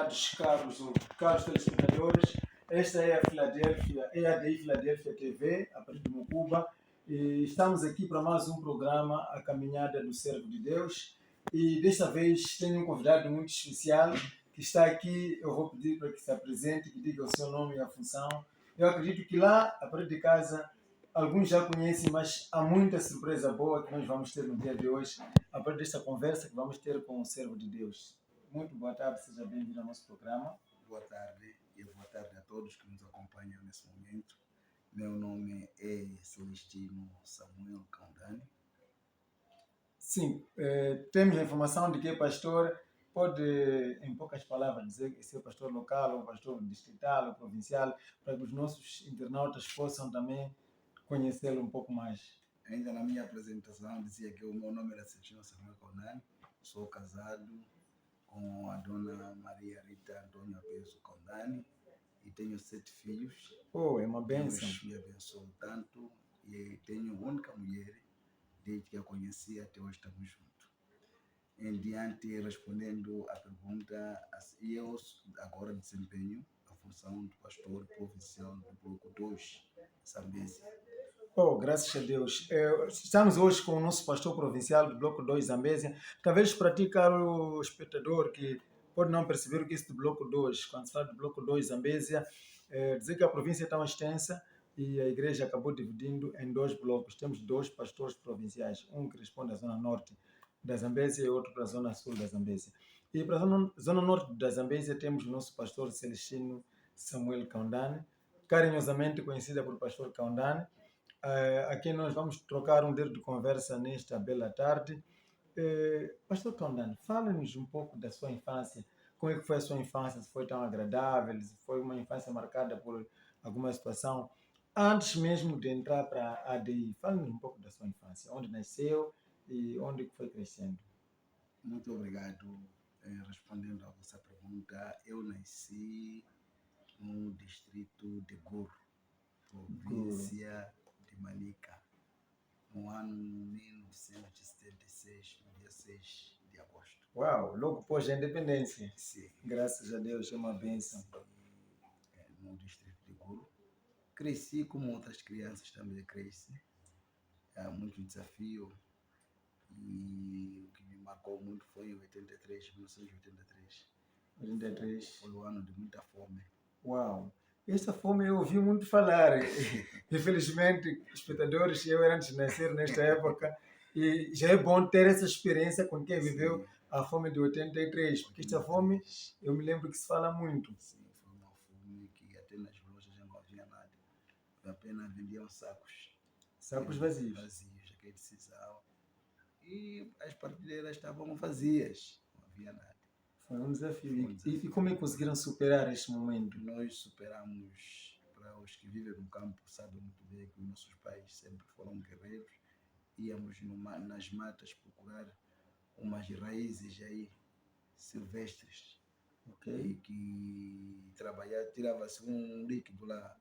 convidados, caros telespectadores. Esta é a Filadélfia, é a ADI Filadélfia TV, a partir de Mucuba. E estamos aqui para mais um programa, A Caminhada do Servo de Deus. E desta vez tenho um convidado muito especial que está aqui. Eu vou pedir para que se apresente, que diga o seu nome e a função. Eu acredito que lá, a partir de casa, alguns já conhecem, mas há muita surpresa boa que nós vamos ter no dia de hoje, a partir desta conversa que vamos ter com o servo de Deus. Muito boa tarde, seja bem-vindo ao nosso programa. Boa tarde e boa tarde a todos que nos acompanham nesse momento. Meu nome é Celestino Samuel Caundani. Sim, temos a informação de que o pastor pode, em poucas palavras, dizer que é pastor local, ou pastor distrital, ou provincial, para que os nossos internautas possam também conhecê-lo um pouco mais. Ainda na minha apresentação dizia que o meu nome era Celestino Samuel Caundani. Sou casado com a dona Maria Rita Antônio Apeso Caundani e tenho 7 filhos. Oh, é uma bênção. Deus me abençoou tanto e tenho uma única mulher, desde que a conheci até hoje estamos juntos. Em diante, respondendo à pergunta, eu agora desempenho a função de pastor provincial do Bloco 2, Zambésia. Oh, graças a Deus. Estamos hoje com o nosso pastor provincial do Bloco 2, Zambésia. Talvez para ti, caro espectador, que pode não perceber o que é isso do Bloco 2, quando se fala do Bloco 2, Zambésia, dizer que a província é tão extensa e a igreja acabou dividindo em 2 blocos. Temos 2 pastores provinciais, um que responde à zona norte da Zambésia e outro para a zona sul da Zambésia. E para a zona norte da Zambésia temos o nosso pastor Celestino Samuel Caundani, carinhosamente conhecida por pastor Caundani, a quem nós vamos trocar um dedo de conversa nesta bela tarde. Pastor Caundani, fala-nos um pouco da sua infância. Como é que foi a sua infância? Se foi tão agradável? Se foi uma infância marcada por alguma situação? Antes mesmo de entrar para a ADI, fala-nos um pouco da sua infância. Onde nasceu e onde foi crescendo? Muito obrigado. Respondendo à vossa pergunta, eu nasci no distrito de Guru, província de Manica, no ano 1976, no dia 6 de agosto. Uau, logo após a independência. Sim. Graças a Deus, é uma bênção. No distrito de Guru. Cresci como outras crianças também crescem. Há muito desafio. E o que me marcou muito foi em 1983. 83. Foi o ano de muita fome. Uau! Essa fome eu ouvi muito falar. Infelizmente, espectadores, eu era antes de nascer nesta época e já é bom ter essa experiência com quem viveu a fome de 83, porque esta fome, eu me lembro que se fala muito. Sim, foi uma fome que até nas lojas já não havia nada. Apenas vendiam sacos. Sacos vazios. Vazios, aquele decisão. E as prateleiras estavam vazias, não havia nada. Foi um desafio. E como é que conseguiram superar este momento? Nós superamos. Para os que vivem no campo sabem muito bem que nossos pais sempre foram guerreiros. Íamos nas matas procurar umas raízes aí silvestres. Okay. E que tirava-se um líquido lá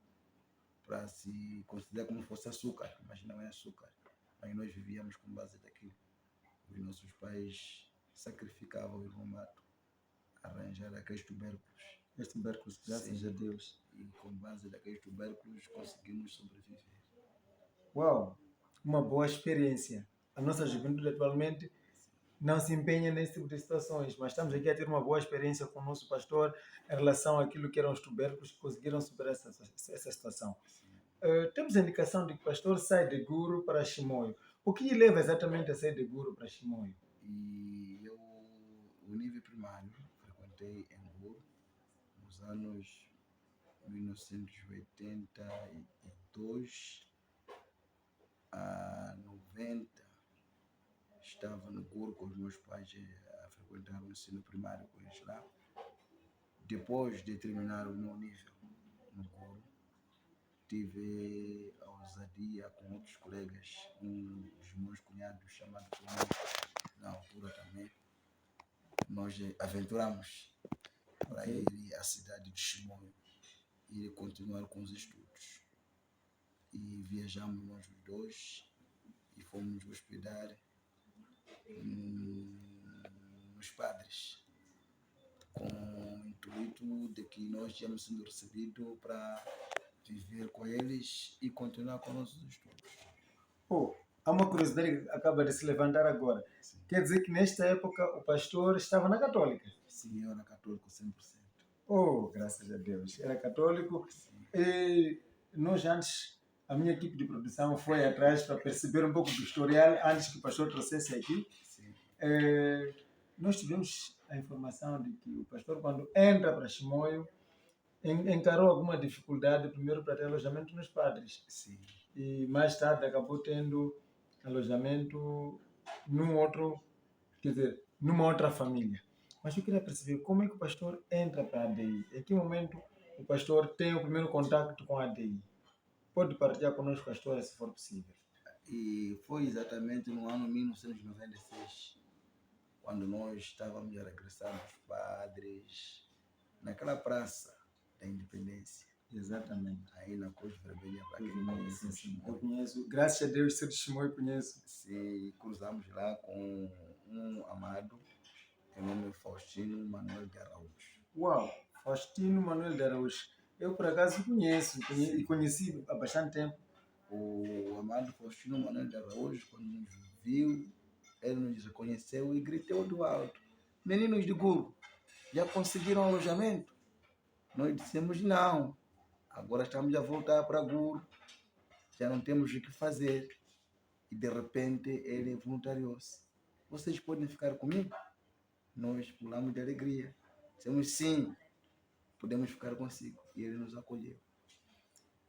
para se considerar como se fosse açúcar, mas não é açúcar. Mas nós vivíamos com base daquilo. Os nossos pais sacrificavam o no mato, arranjar aqueles tubérculos. Estes tubérculos, graças a Deus. E com base daqueles tubérculos conseguimos sobreviver. Uau! Uma boa experiência. A nossa juventude atualmente não se empenha nesse tipo de situações, mas estamos aqui a ter uma boa experiência com o nosso pastor em relação àquilo que eram os tubérculos que conseguiram superar essa situação. Temos a indicação de que o pastor sai de Guru para Chimoio. O que lhe leva exatamente a sair de Guru para Chimoio? E eu, o nível primário, frequentei em Guru nos anos 1982 a 90. Estava no Guru com os meus pais a frequentar o ensino primário com eles lá. Depois de terminar o meu nível no Guru, tive a ousadia com outros colegas, um dos meus cunhados chamado Cunhado, na altura também, nós aventuramos para ir à cidade de Chimoio e continuar com os estudos. E viajamos nós os dois e fomos hospedar nos Padres. com o intuito de que nós tínhamos sido recebidos para viver com eles e continuar com nossos estudos. Pô, há uma curiosidade que acaba de se levantar agora. Sim, Quer dizer que nesta época o pastor estava na Católica. sim, eu era católico 100%. Oh, graças a Deus. Era católico. Sim, E nós antes, a minha equipe de produção foi atrás para perceber um pouco do historial antes que o pastor trouxesse aqui. sim, Nós tivemos a informação de que o pastor, quando entra para Chimoio, encarou alguma dificuldade primeiro para ter alojamento nos padres. sim. E mais tarde acabou tendo alojamento num outro, quer dizer, numa outra família. Mas eu queria perceber como é que o pastor entra para a ADI. Em que momento o pastor tem o primeiro contato com a ADI? Pode partilhar conosco a história, se for possível. E foi exatamente no ano 1996, quando nós estávamos a regressar dos padres, naquela praça da Independência, Exatamente. aí na Cruz Vermelha, para quem Sim, conhece o sim. Eu Chimoio. conheço, graças a Deus, ser de Chimoio eu conheço. Se cruzamos lá com um amado, que o nome é Faustino Manuel de Araújo. Uau, Faustino Manuel de Araújo. Eu, por acaso, conheço e conheci há bastante tempo. O amado Faustino Manuel de Araújo, quando nos viu, ele nos reconheceu e gritou do alto: meninos de Guru, já conseguiram alojamento? Nós dissemos não, agora estamos a voltar para Guru, já não temos o que fazer. E de repente ele voluntariou-se: vocês podem ficar comigo? Nós pulamos de alegria. Dissemos sim, podemos ficar consigo. E ele nos acolheu.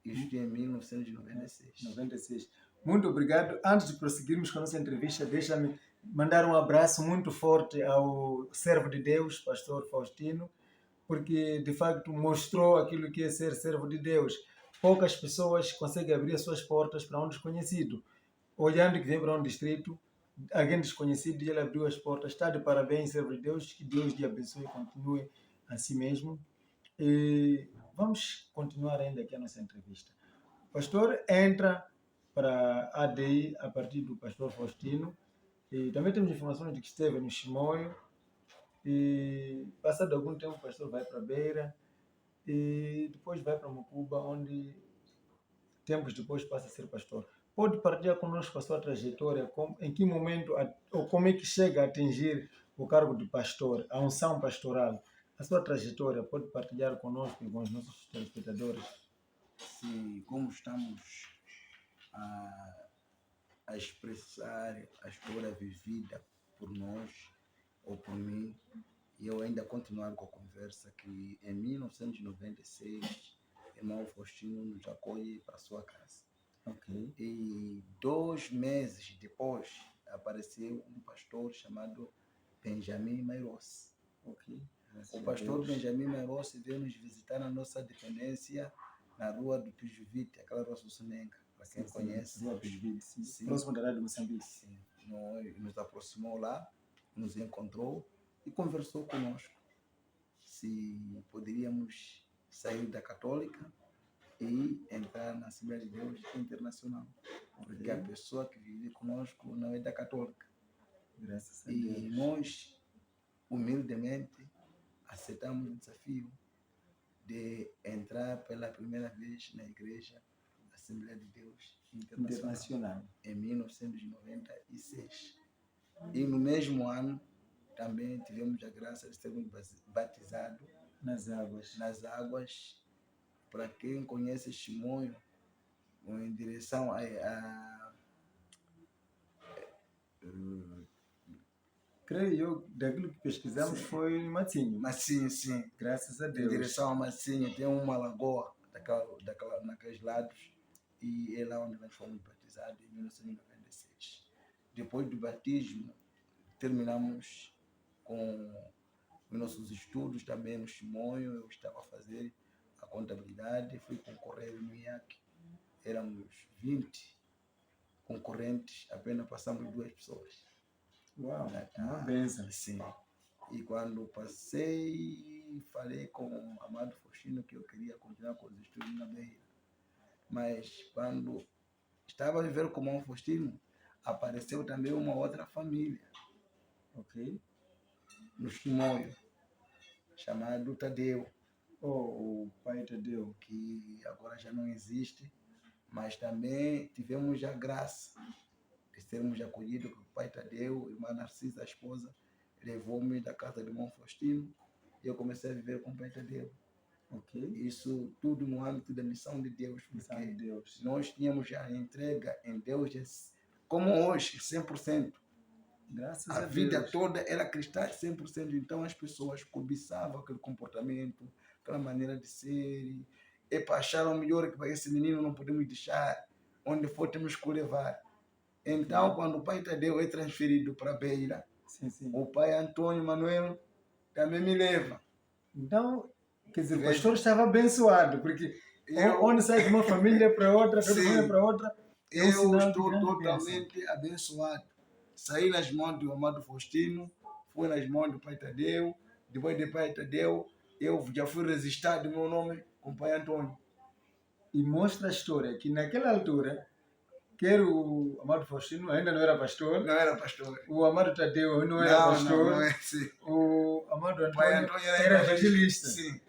Isto em 1996. 96. Muito obrigado. Antes de prosseguirmos com a nossa entrevista, deixa-me mandar um abraço muito forte ao servo de Deus, pastor Faustino, porque de facto mostrou aquilo que é ser servo de Deus. Poucas pessoas conseguem abrir as suas portas para um desconhecido. Olhando que vem para um distrito, alguém desconhecido, e ele abriu as portas. Está de parabéns, servo de Deus, que Deus lhe abençoe e continue assim mesmo. E vamos continuar ainda aqui a nossa entrevista. O pastor entra para a ADI a partir do pastor Faustino. E também temos informações de que esteve no Chimoio. E passado algum tempo o pastor vai para Beira. E depois vai para Mucuba, onde tempos depois passa a ser pastor. Pode partilhar conosco a sua trajetória, em que momento ou como é que chega a atingir o cargo de pastor, a unção pastoral. A sua trajetória, pode partilhar conosco e com os nossos telespectadores. Sim, como estamos a expressar a história vivida por nós ou por mim, e eu ainda continuar com a conversa, que em 1996 irmão Faustino nos acolhe para a sua casa. Ok. E 2 meses depois apareceu um pastor chamado Benjamin Mairos. Ok. O pastor Benjamin Mairos veio nos visitar na nossa dependência na rua do Pijuvite, aquela rua Sussunenga, para quem conhece. Rua Pijuvite, sim. Sim. Próximo da Rádio Moçambique. Sim. Nos aproximou lá, nos encontrou e conversou conosco se poderíamos sair da Católica e entrar na Assembleia de Deus Internacional, porque a pessoa que vive conosco não é da Católica. Graças a E Deus. nós, humildemente, aceitamos o desafio de entrar pela primeira vez na Igreja Assembleia de Deus Internacional. Em 1996. E no mesmo ano também tivemos a graça de sermos batizados Nas águas. Para quem conhece Chimoio, em direção creio eu, daquilo que pesquisamos, sim, foi em Matinho. sim. Graças a Em Deus. direção a Massinha, tem uma lagoa naqueles lados, e é lá onde nós fomos batizados em 1996. Depois do batismo, terminamos com os nossos estudos também no Chimoio. Eu estava a fazer a contabilidade, fui concorrer no IAC. Éramos 20 concorrentes, apenas passamos 2 pessoas. Uau, uma benção. Sim. E quando passei, falei com o amado Faustino que eu queria continuar com os estudos na Beira. Mas quando estava a viver com o irmão Faustino, apareceu também uma outra família. Ok. No Chimoio. chamado Tadeu, O pai Tadeu. que agora já não existe, mas também tivemos a graça de sermos acolhidos com o pai Tadeu, irmã Narcisa, a esposa, levou-me da casa do irmão Faustino e eu comecei a viver com o pai Tadeu. Ok. Isso tudo no âmbito da missão de Deus, Missão de porque Deus. nós tínhamos a entrega em Deus, como hoje, 100%. Graças A a vida Deus. toda era cristã 100%, então as pessoas cobiçavam aquele comportamento, aquela maneira de ser. E para achar o melhor que esse menino não podemos deixar, onde for temos que o levar. Então, quando o pai Tadeu é transferido para Beira, Sim, sim. o pai Antônio Manuel também me leva. Então, quer dizer, o Veja. pastor estava abençoado, porque Eu- onde sai de uma família para outra, de outra Sim. família para outra, é um Eu sinal de estou grande bênção. totalmente abençoado. Saí nas mãos do amado Faustino, fui nas mãos do pai Tadeu, depois do pai Tadeu, eu já fui registrado meu nome com o pai Antônio. E mostra a história que naquela altura, quer o Amado Faustino ainda não era pastor, Não era pastor. o Amado Tadeu não era pastor, Não é assim. o Amado O pai Antônio Antônio era evangelista. Sim.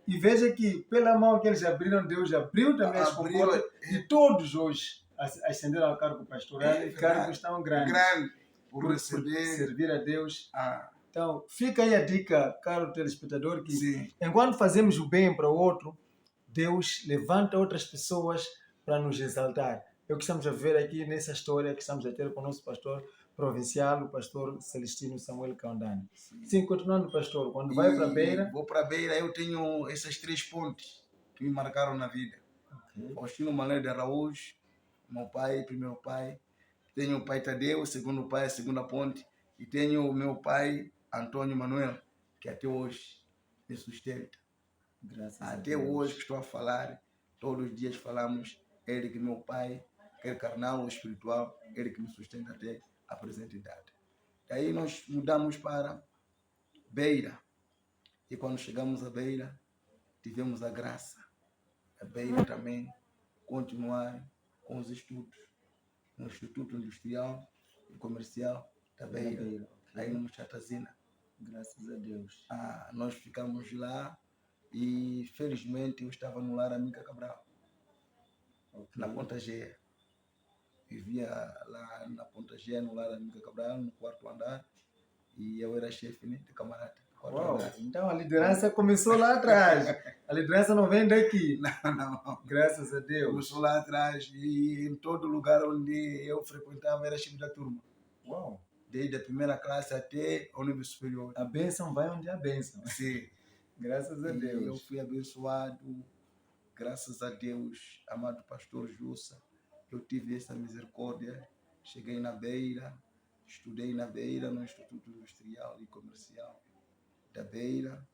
E veja que, pela mão que eles abriram, Deus abriu também as Abriu, comportas e todos hoje ascenderam ao cargo pastoral É e cargos tão grandes grande por por receber. servir a Deus. Ah, Então, fica aí a dica, caro telespectador, que sim. enquanto fazemos o bem para o outro, Deus levanta outras pessoas para nos exaltar. É o que estamos a ver aqui nessa história que estamos a ter com o nosso pastor provincial, o pastor Celestino Samuel Caundani. Sim, continuando, pastor, quando vai para Beira... Vou para Beira, eu tenho essas 3 pontes que me marcaram na vida. Okay. Faustino Manuel de Araújo, meu pai, primeiro pai. Tenho o pai Tadeu, segundo pai, a segunda ponte. E tenho o meu pai, Antônio Manuel, que até hoje me sustenta. Graças a Até Deus. hoje que estou a falar, todos os dias falamos, ele que é meu pai, quer carnal ou espiritual, ele que me sustenta até a presente idade. Daí nós mudamos para Beira. E quando chegamos a Beira, tivemos a graça. A Beira também continuar com os estudos no Instituto Industrial e Comercial da Beira, Okay. aí no Chatazina. Graças a Deus. Nós ficamos lá e felizmente eu estava no lar Amiga Cabral, na Ponta Gea. Vivia lá na Ponta Gea, no lar Amiga Cabral, no 4º andar, e eu era chefe, né, de camarada. Uau, então a liderança começou lá atrás. A liderança não vem daqui. Não. Graças a Deus. Começou lá atrás e em todo lugar onde eu frequentava era chefe da turma. Uau. Desde a primeira classe até o nível superior. A bênção vai onde há bênção. Sim. Graças a Deus. E eu fui abençoado, graças a Deus, amado pastor Jussa. Eu tive essa misericórdia. Cheguei na Beira, estudei na Beira, no Instituto Industrial e Comercial da Beira,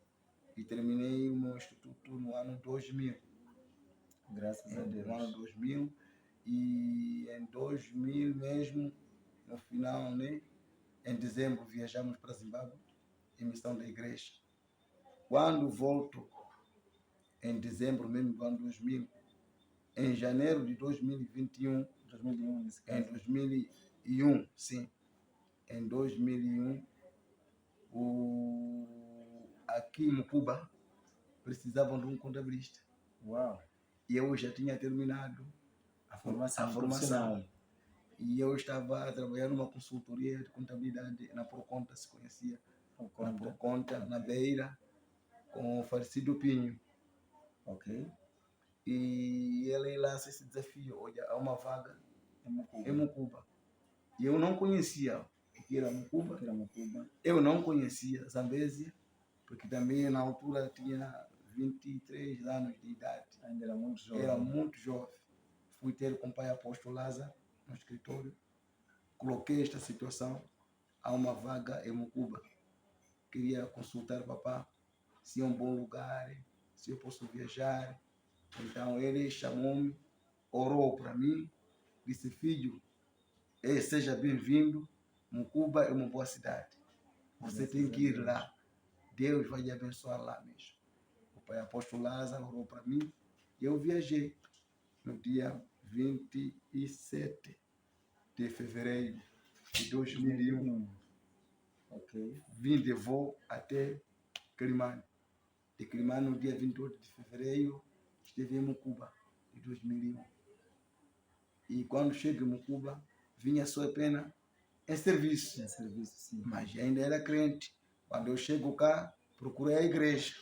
e terminei o meu instituto no ano 2000. Graças a Deus. No ano 2000, e em 2000 mesmo, no final, né, em dezembro, viajamos para Zimbábue, em missão da igreja. Quando volto, em dezembro mesmo do ano 2000, em janeiro de 2021, 2001, nesse caso. em 2001, sim, em 2001, aqui em Cuba, precisavam de um contabilista. Uau. E eu já tinha terminado a formação. Profissional. E eu estava a trabalhar numa consultoria de contabilidade, na Proconta, se conhecia, na Proconta, na Beira, com o falecido Pinho. Ok. E ele lança esse desafio, olha, há uma vaga em Mucuba. E eu não conhecia o que era Mucuba. Eu não conhecia Zambésia, porque também na altura tinha 23 anos de idade. Ainda era muito jovem. Era muito jovem. Fui ter com o pai apóstolo Lázaro no escritório. Coloquei esta situação. Há uma vaga em Mucuba. Queria consultar o papá se é um bom lugar, se eu posso viajar. Então ele chamou-me, orou para mim, disse: filho, seja bem-vindo. Mucuba é uma boa cidade. Você tem que ir lá. Deus vai lhe abençoar lá mesmo. O pai apóstolo Lázaro orou para mim e eu viajei no dia 27 de fevereiro de 2001. Ok. Vim de voo até Quilimane. De Quilimane, no dia 28 de fevereiro, esteve em Mucuba, de 2001. E quando chego em Mucuba, vinha só apenas em serviço. Em serviço, sim. Mas ainda era crente. Quando eu chego cá, procurei a igreja.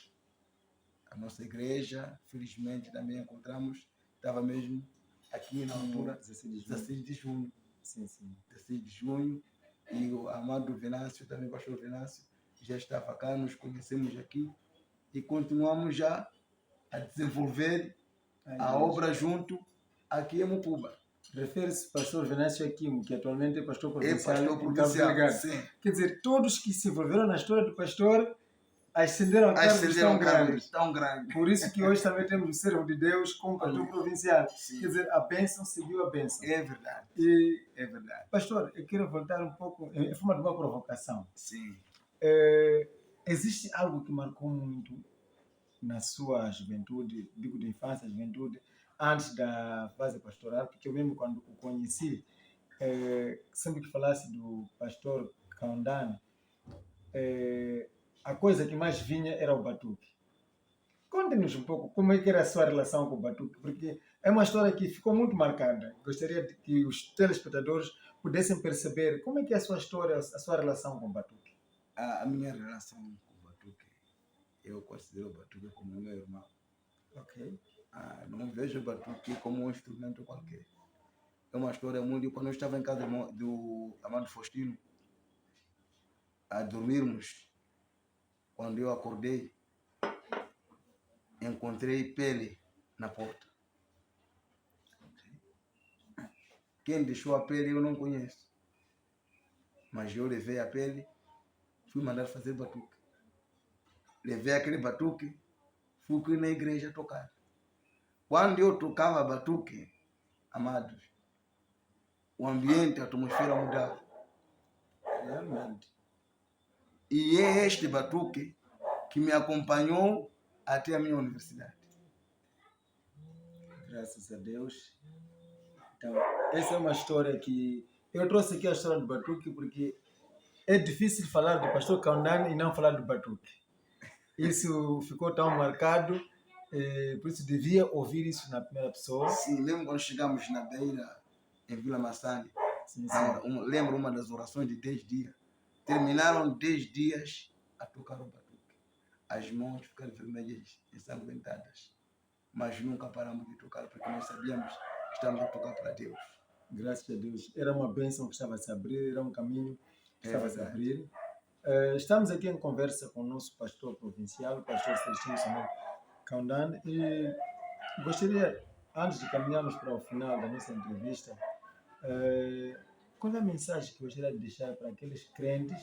A nossa igreja, felizmente, também encontramos, estava mesmo aqui na altura, 16 de junho. Sim, sim. 16 de junho. E o amado Venâncio, também o pastor Venâncio, já estava cá, nos conhecemos aqui e continuamos já a desenvolver a obra junto aqui em Mucuba. Refere-se ao pastor Venâncio Aquino, que atualmente é pastor provincial. É pastor provincial, sim. Quer dizer, todos que se envolveram na história do pastor ascenderam a cargos tão grandes. Por isso que hoje também temos o servo de Deus como pastor provincial. Sim. Quer dizer, a bênção seguiu a bênção. É verdade. É verdade. Pastor, eu quero voltar um pouco, em forma de uma provocação. Sim. Existe algo que marcou muito na sua juventude, digo de infância, juventude, antes da fase pastoral, porque eu mesmo quando o conheci, sempre que falasse do pastor Kaundani, a coisa que mais vinha era o batuque. Conte-nos um pouco como é que era a sua relação com o batuque, porque é uma história que ficou muito marcada. Gostaria de que os telespectadores pudessem perceber como é que é a sua história, a sua relação com o batuque. A minha relação com o batuque, eu considero o batuque como meu irmão. Ok. Não vejo o batuque como um instrumento qualquer. É uma história muito... Quando eu estava em casa do amado Faustino, a dormirmos, quando eu acordei, encontrei pele na porta. Quem deixou a pele eu não conheço. Mas eu levei a pele, fui mandar fazer batuque. Levei aquele batuque, fui na igreja tocar. Quando eu tocava batuque, amados, o ambiente, a atmosfera mudava. Realmente. E é este batuque que me acompanhou até a minha universidade. Graças a Deus. Então, essa é uma história que... Eu trouxe aqui a história do batuque porque é difícil falar do pastor Kaundani e não falar do batuque. Isso ficou tão marcado, por isso devia ouvir isso na primeira pessoa. Sim, mesmo quando chegamos na Beira, em Vila Massani, Sim, lembro uma das orações de 10 dias. Terminaram 10 dias a tocar o batuque. As mãos ficaram vermelhas, ensanguentadas. Mas nunca paramos de tocar, porque nós sabíamos que estamos a tocar para Deus. Graças a Deus. Era uma bênção que estava a se abrir, era um caminho que estava a se verdade. abrir. Estamos aqui em conversa com o nosso pastor provincial, o pastor Celestino Samuel Kaundani, e gostaria, antes de caminharmos para o final da nossa entrevista, qual é a mensagem que gostaria de deixar para aqueles crentes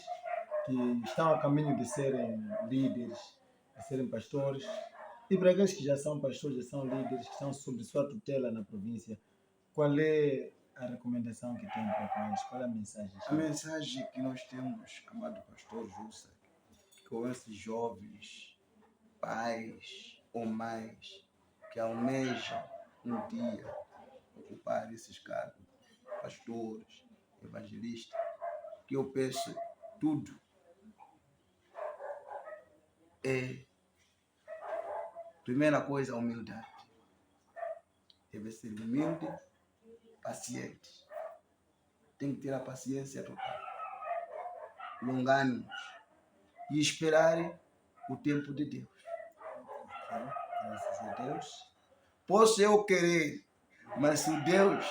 que estão a caminho de serem líderes, de serem pastores, e para aqueles que já são pastores, já são líderes, que estão sob sua tutela na província? Qual é a recomendação que tem para eles? Qual é a mensagem? A mensagem que nós temos, amado pastor Jussa, com esses jovens, pais ou mães que almejam um dia ocupar esses cargos, pastores, evangelistas, que eu peço tudo é, primeira coisa, a humildade. Deve ser humilde, paciente. Tem que ter a paciência total, longânimos e esperar o tempo de Deus. Graças a Deus. Posso eu querer, mas se Deus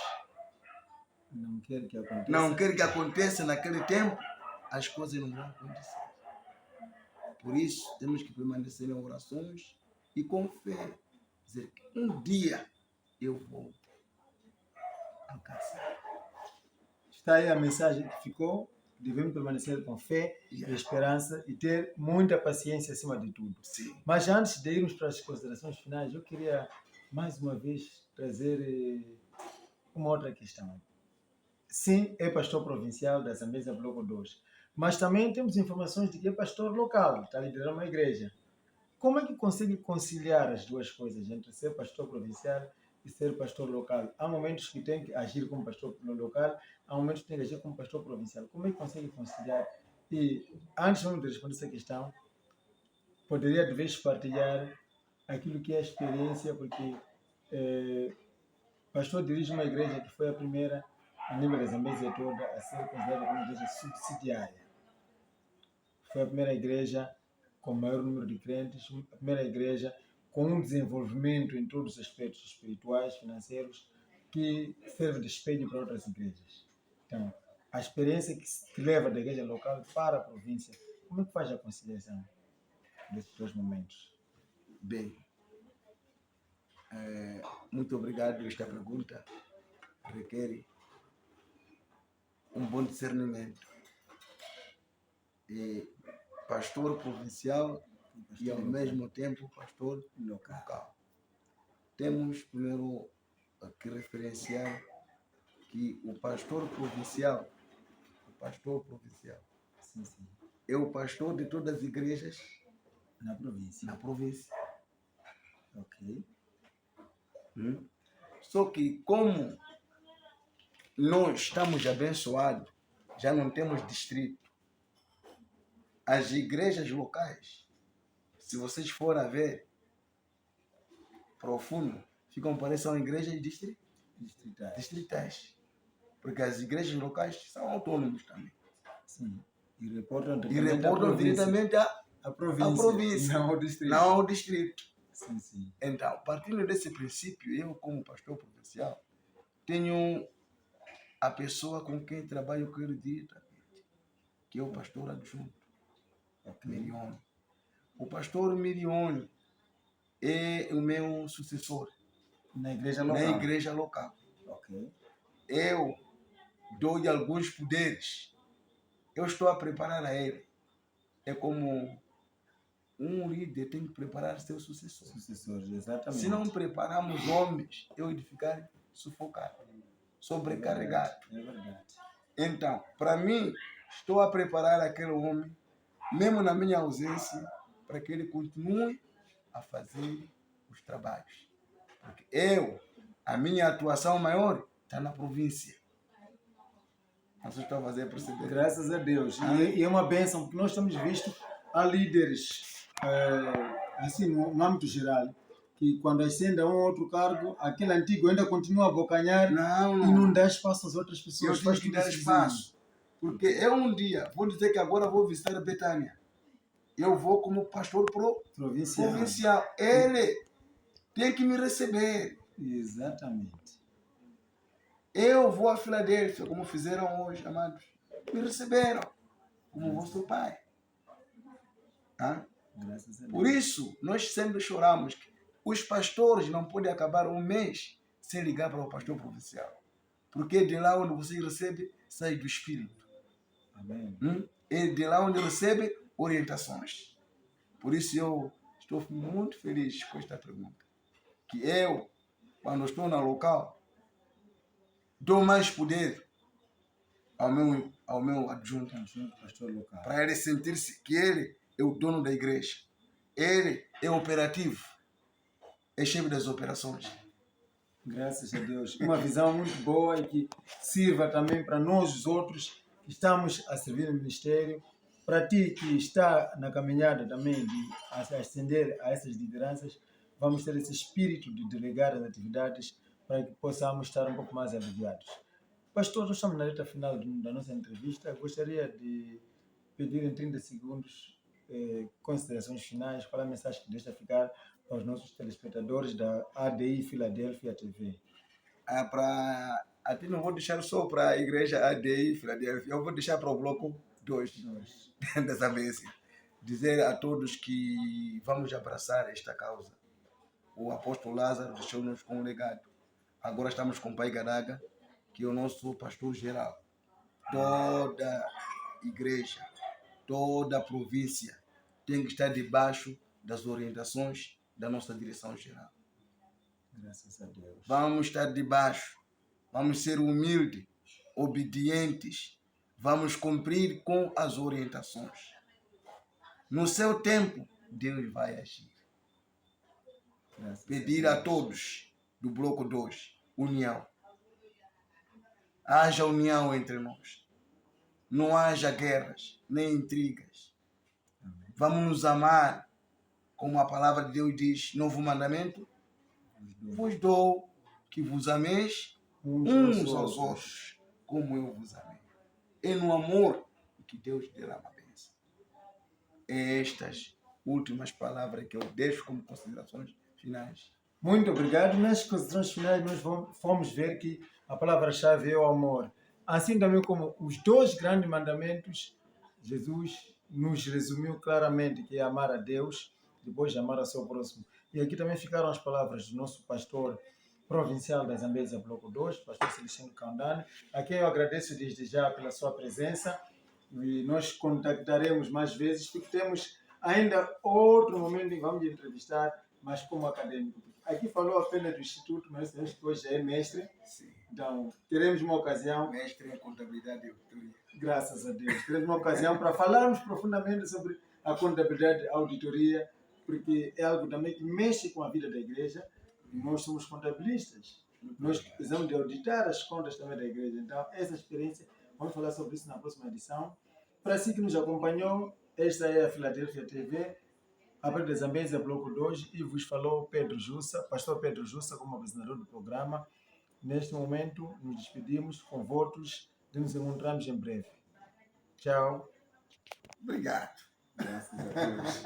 não quer que aconteça, que aconteça naquele tempo, as coisas não vão acontecer. Por isso, temos que permanecer em orações e com fé. Dizer que um dia eu vou alcançar. Está aí a mensagem que ficou. Devemos permanecer com fé e esperança e ter muita paciência acima de tudo. Sim. Mas antes de irmos para as considerações finais, eu queria mais uma vez trazer uma outra questão. Sim, é pastor provincial da Zambésia Bloco 2, mas também temos informações de que é pastor local, está liderando uma igreja. Como é que consegue conciliar as duas coisas, entre ser pastor provincial e ser pastor local? Há momentos que tem que agir como pastor local, há momentos que tem que agir como pastor provincial. Como é que consegue conciliar? E antes mesmo de responder essa questão, poderia de vez partilhar aquilo que é a experiência, porque o pastor dirige uma igreja que foi a primeira a nível da Zambésia toda a ser considerada como igreja subsidiária. Foi a primeira igreja com maior número de crentes, a primeira igreja com um desenvolvimento em todos os aspectos espirituais, financeiros, que serve de espelho para outras igrejas. Então, a experiência que leva da igreja local para a província, como é que faz a conciliação desses dois momentos? Bem, muito obrigado. Esta pergunta requer um bom discernimento. Pastor provincial e ao mesmo tempo pastor local. Temos primeiro que referenciar que o pastor provincial Sim, sim. é o pastor de todas as igrejas Na província. na província. Ok. Só que como nós estamos abençoados, já não temos distrito. As igrejas locais, se vocês forem a ver profundo, ficam parecendo igrejas distritais. Porque as igrejas locais são autônomas também. Sim. E reportam diretamente à província, não ao distrito. Sim, sim. Então, partindo desse princípio, eu como pastor provincial, tenho a pessoa com quem trabalho diretamente, que é o pastor adjunto, Mirione. O pastor Mirione é o meu sucessor na igreja local. Ok. Eu dou-lhe alguns poderes. Eu estou a preparar a ele. É como um líder tem que preparar seu sucessor. Exatamente. Se não prepararmos homens, eu de ficar sufocado, sobrecarregado. É verdade. Então, para mim, estou a preparar aquele homem, mesmo na minha ausência, para que ele continue a fazer os trabalhos. Porque a minha atuação maior está na província. Não sei se estou a fazer perceber. Graças a Deus. E é uma bênção, porque nós temos visto há líderes, assim, no âmbito geral, que quando ascende a um outro cargo, aquele antigo ainda continua a abocanhar e não dá espaço às outras pessoas. Eu tenho que dar espaço. Porque eu um dia, vou dizer que agora vou visitar a Betânia. Eu vou como pastor provincial. Ele tem que me receber. Exatamente. Eu vou a Filadélfia, como fizeram hoje, amados. Me receberam como vosso pai. Graças a Deus. Por isso, nós sempre choramos que os pastores não podem acabar um mês sem ligar para o pastor provincial. Porque de lá onde você recebe, sai do Espírito. Amém. É de lá onde recebe orientações. Por isso eu estou muito feliz com esta pergunta. Que eu, quando estou na local, dou mais poder ao meu adjunto, pastor local, para ele sentir-se que ele é o dono da igreja. Ele é operativo, é chefe das operações. Graças a Deus. Uma visão muito boa e que sirva também para nós os outros que estamos a servir no ministério, para ti que está na caminhada também de ascender a essas lideranças, vamos ter esse espírito de delegar as atividades para que possamos estar um pouco mais aliviados. Pastor, nós estamos na reta final da nossa entrevista. Gostaria de pedir em 30 segundos considerações finais, qual é a mensagem que deixa ficar para os nossos telespectadores da ADI Filadélfia TV. Até não vou deixar só para a igreja ADI Filadélfia, eu vou deixar para o bloco 2 dessa vez. Dizer a todos que vamos abraçar esta causa. O apóstolo Lázaro deixou-nos com um legado. Agora estamos com o Pai Garaga, que é o nosso pastor geral. Toda igreja, toda a província tem que estar debaixo das orientações da nossa direção geral. Graças a Deus. Vamos estar debaixo, vamos ser humildes, obedientes, vamos cumprir com as orientações. No seu tempo, Deus vai agir. Graças Pedir a todos do bloco 2, união. Haja união entre nós. Não haja guerras, nem intrigas. Vamos nos amar, como a palavra de Deus diz, novo mandamento, vos dou que vos ameis uns aos outros, como eu vos amei. É no amor que Deus derrama a bênção. É estas últimas palavras que eu deixo como considerações finais. Muito obrigado. Nas considerações finais, nós vamos ver que a palavra-chave é o amor. Assim também como os 2 grandes mandamentos, Jesus nos resumiu claramente, que é amar a Deus, depois de amar ao seu próximo. E aqui também ficaram as palavras do nosso pastor provincial da Zambésia Bloco 2, pastor Celestino Candane, a quem eu agradeço desde já pela sua presença, e nós contactaremos mais vezes, porque temos ainda outro momento em que vamos entrevistar, mas como acadêmico. Aqui falou apenas do Instituto, mas o Instituto hoje é mestre. Sim. Então, teremos uma ocasião. Mestre em contabilidade e auditoria. Graças a Deus. Teremos uma ocasião para falarmos profundamente sobre a contabilidade e a auditoria, porque é algo também que mexe com a vida da igreja. Nós somos contabilistas. Nós precisamos de auditar as contas também da igreja. Então, essa experiência, vamos falar sobre isso na próxima edição. Para si que nos acompanhou, esta é a Filadélfia TV, a partir da Zambésia Bloco 2, e vos falou Pedro Jussa, pastor Pedro Jussa, como apresentador do programa. Neste momento, nos despedimos com votos de nos encontrarmos em breve. Tchau. Obrigado. Graças a Deus.